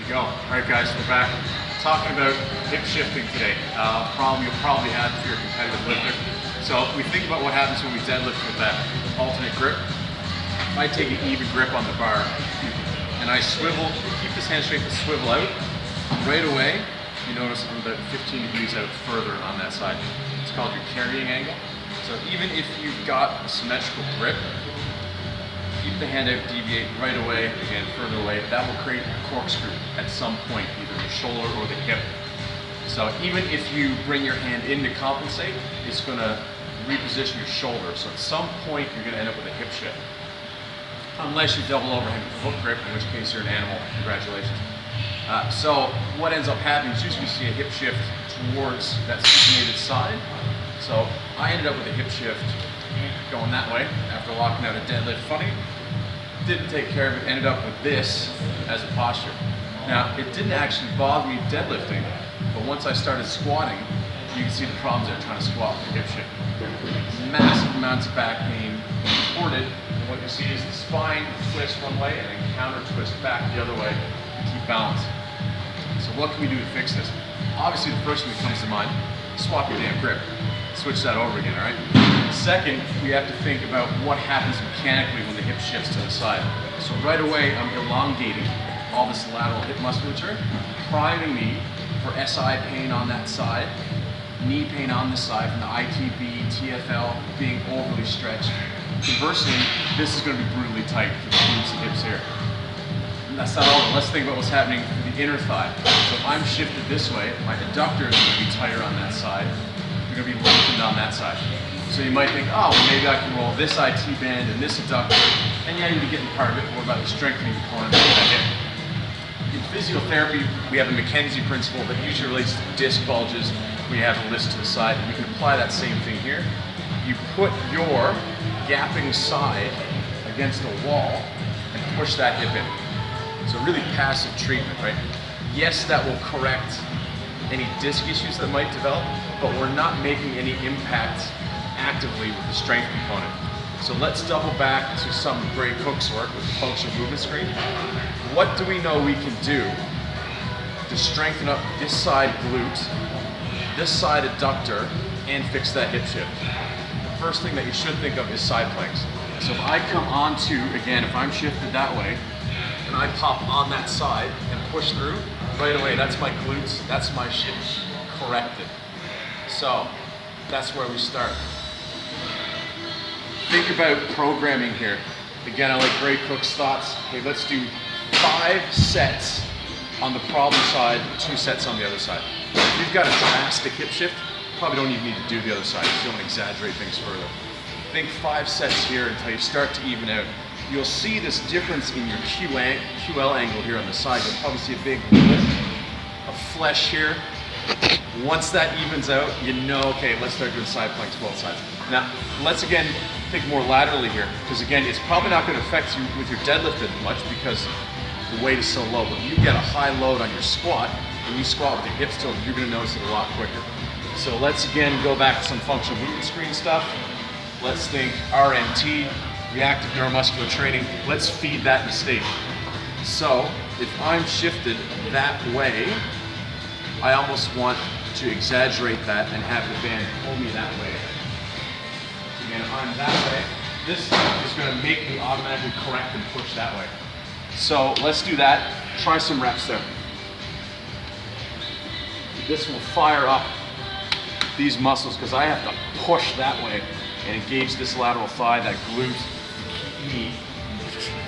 Go. All right, guys, we're back talking about hip shifting today. Problem you'll probably have if you're a competitive lifter. So if we think about what happens when we deadlift with that alternate grip. If I take an even grip on the bar and I swivel, keep this hand straight, but swivel out, right away, you notice I'm about 15 degrees out further on that side. It's called your carrying angle. So even if you've got a symmetrical grip, keep the hand out, deviate right away, again further away. That will create a corkscrew at some point, either the shoulder or the hip. So even if you bring your hand in to compensate, it's going to reposition your shoulder. So at some point, you're going to end up with a hip shift. Unless you double overhand with foot grip, in which case you're an animal. Congratulations. So what ends up happening is usually you see a hip shift towards that supinated side. So I ended up with a hip shift going that way after locking out a deadlift funny. Didn't take care of it, ended up with this as a posture. Now, it didn't actually bother me deadlifting, but once I started squatting, you can see the problems there trying to squat with the hip shift. Massive amounts of back pain reported, and what you see is the spine twist one way and then counter twist back the other way to keep balance. So what can we do to fix this? Obviously, the first thing that comes to mind, swap your damn grip. Switch that over again, all right? Second, we have to think about what happens mechanically when the hip shifts to the side. So right away, I'm elongating all this lateral hip musculature, priming me for SI pain on that side, knee pain on this side from the ITB, TFL being overly stretched. Conversely, this is going to be brutally tight for the glutes and hips here. And that's not all. Let's think about what's happening to the inner thigh. So if I'm shifted this way, my adductors are going to be tighter on that side. They're going to be lengthened on that side. So you might think, oh, well, maybe I can roll this IT band and this adductor. And yeah, you'll be getting part of it. What about the strengthening component of that hip? In physiotherapy, we have a McKenzie principle that usually relates to disc bulges. We have a list to the side. We can apply that same thing here. You put your gapping side against a wall and push that hip in. So really passive treatment, right? Yes, that will correct any disc issues that might develop, but we're not making any impact actively with the strength component. So let's double back to some of Gray Cook's work with the functional movement screen. What do we know we can do to strengthen up this side glute, this side adductor, and fix that hip shift? The first thing that you should think of is side planks. So if I come onto, again, if I'm shifted that way, and I pop on that side and push through, right away, that's my glutes, that's my shift corrected. So that's where we start. Think about programming here. Again, I like Gray Cook's thoughts. Okay, let's do 5 sets on the problem side, 2 sets on the other side. If you've got a drastic hip shift, probably don't even need to do the other side if you don't exaggerate things further. Think 5 sets here until you start to even out. You'll see this difference in your QL angle here on the side. You'll probably see a big lift of flesh here. Once that evens out, you know, okay, let's start doing side planks both sides. Now, let's again think more laterally here, because again, it's probably not going to affect you with your deadlift as much because the weight is so low. But when you get a high load on your squat, when you squat with your hips tilted, you're going to notice it a lot quicker. So let's again go back to some functional movement screen stuff. Let's think RNT, reactive neuromuscular training. Let's feed that in state. So if I'm shifted that way, I almost want to exaggerate that and have the band pull me that way. Again, if I'm that way, this is going to make me automatically correct and push that way. So let's do that. Try some reps there. This will fire up these muscles because I have to push that way and engage this lateral thigh, that glute, to keep me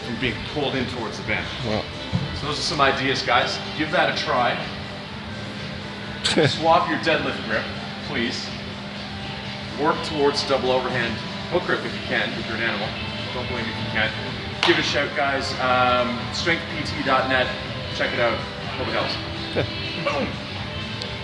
from being pulled in towards the band. Wow. So those are some ideas, guys. Give that a try. Swap your deadlift grip, please. Work towards double overhand hook grip if you can, if you're an animal. Don't blame me if you can't. Give it a shout, guys. Strengthpt.net. Check it out. Hope it helps. Boom.